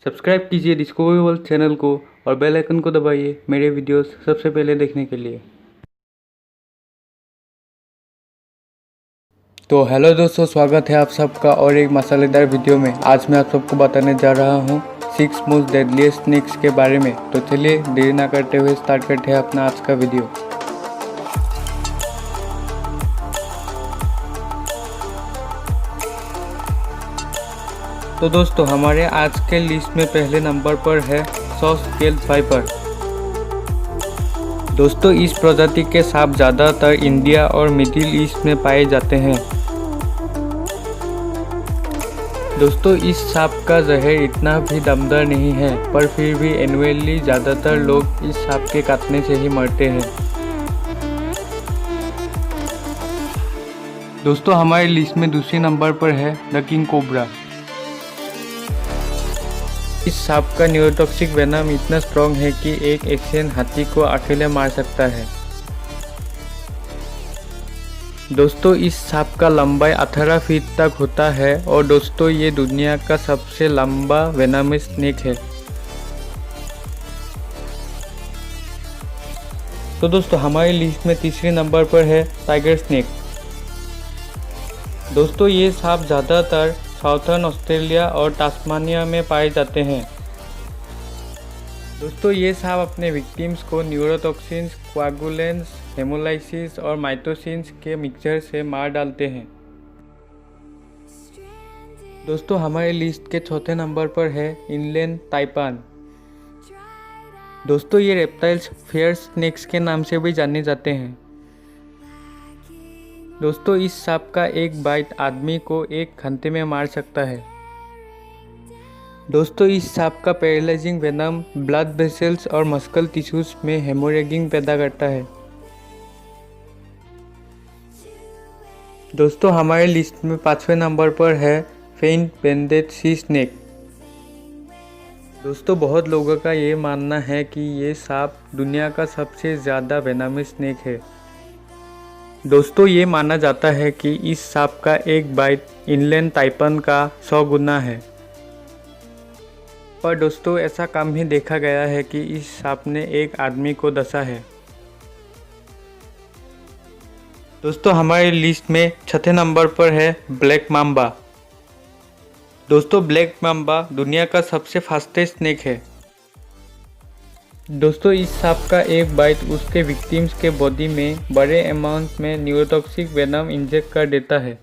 Subscribe कीजिए discovery world channel को और बेल आइकन को दबाइए मेरे वीडियोस सबसे पहले देखने के लिए। तो हेलो दोस्तों, स्वागत है आप सबका और एक मसालेदार वीडियो में। आज मैं आप सबको बताने जा रहा हूँ 6 मोस्ट डेडलीस्ट स्नेक्स के बारे में। तो चलिए देरी ना करते हुए स्टार्ट करते हैं अपना आज का वीडियो। तो दोस्तों, हमारे आज के लिस्ट में पहले नंबर पर है सॉस स्केल्ड वाइपर। दोस्तों, इस प्रजाति के सांप ज़्यादातर इंडिया और मिडिल ईस्ट में पाए जाते हैं। दोस्तों, इस सांप का जहर इतना भी दमदार नहीं है, पर फिर भी एनुअली ज़्यादातर लोग इस सांप के काटने से ही मरते हैं। दोस्तों, हमारे लिस्ट में दूसरे नंबर पर है द किंग कोबरा। इस सांप का न्यूरोटॉक्सिक वेनम इतना स्ट्रॉन्ग है कि एक एशियन हाथी को अकेले मार सकता है। दोस्तों, इस सांप का लंबाई 18 फीट तक होता है और दोस्तों ये दुनिया का सबसे लंबा वेनमस स्नेक है। तो दोस्तों, हमारी लिस्ट में तीसरे नंबर पर है टाइगर स्नेक। दोस्तों, ये सांप ज़्यादातर साउथर्न ऑस्ट्रेलिया और टास्मानिया में पाए जाते हैं। दोस्तों, ये सांप अपने विक्टिम्स को न्यूरोटॉक्सिन्स, कोआगुलेंट्स, हेमोलाइसिस और माइटोसिन्स के मिक्सचर से मार डालते हैं। दोस्तों, हमारे लिस्ट के चौथे नंबर पर है इनलैंड ताइपान। दोस्तों, ये रेप्टाइल्स फेयर स्नेक्स के नाम से भी जाने जाते हैं। दोस्तों, इस सांप का एक बाइट आदमी को एक घंटे में मार सकता है। दोस्तों, इस सांप का पैरालाइजिंग वेनम ब्लड वेसल्स और मस्कल टिश्यूज में हेमोरेजिंग पैदा करता है। दोस्तों, हमारे लिस्ट में पांचवें नंबर पर है फेंट बैंडेड सी स्नेक। दोस्तों, बहुत लोगों का ये मानना है कि ये सांप दुनिया का सबसे ज़्यादा वेनमस स्नेक है। दोस्तों, ये माना जाता है कि इस सांप का एक बाइट इनलैंड ताइपान का 100 गुना है। पर दोस्तों, ऐसा कम ही देखा गया है कि इस सांप ने एक आदमी को डसा है। दोस्तों, हमारी लिस्ट में छठे नंबर पर है ब्लैक माम्बा। दोस्तों, ब्लैक माम्बा दुनिया का सबसे फास्टेस्ट स्नेक है। दोस्तों, इस सांप का एक बाइट उसके विक्टिम्स के बॉडी में बड़े अमाउंट में न्यूरोटॉक्सिक वेनम इंजेक्ट कर देता है।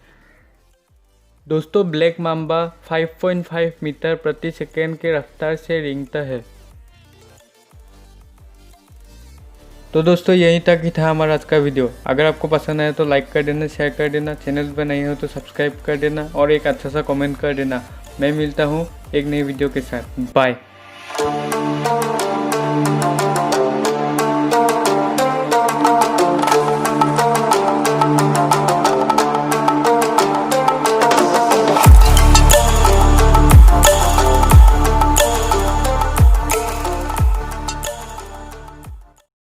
दोस्तों, ब्लैक माम्बा 5.5 मीटर प्रति सेकेंड के रफ्तार से रेंगता है। तो दोस्तों, यहीं तक ही था हमारा आज का वीडियो। अगर आपको पसंद आया तो लाइक कर देना, शेयर कर देना, चैनल पर नहीं हो तो सब्सक्राइब कर देना और एक अच्छा सा कमेंट कर देना। मैं मिलता हूँ एक नई वीडियो के साथ। बाय।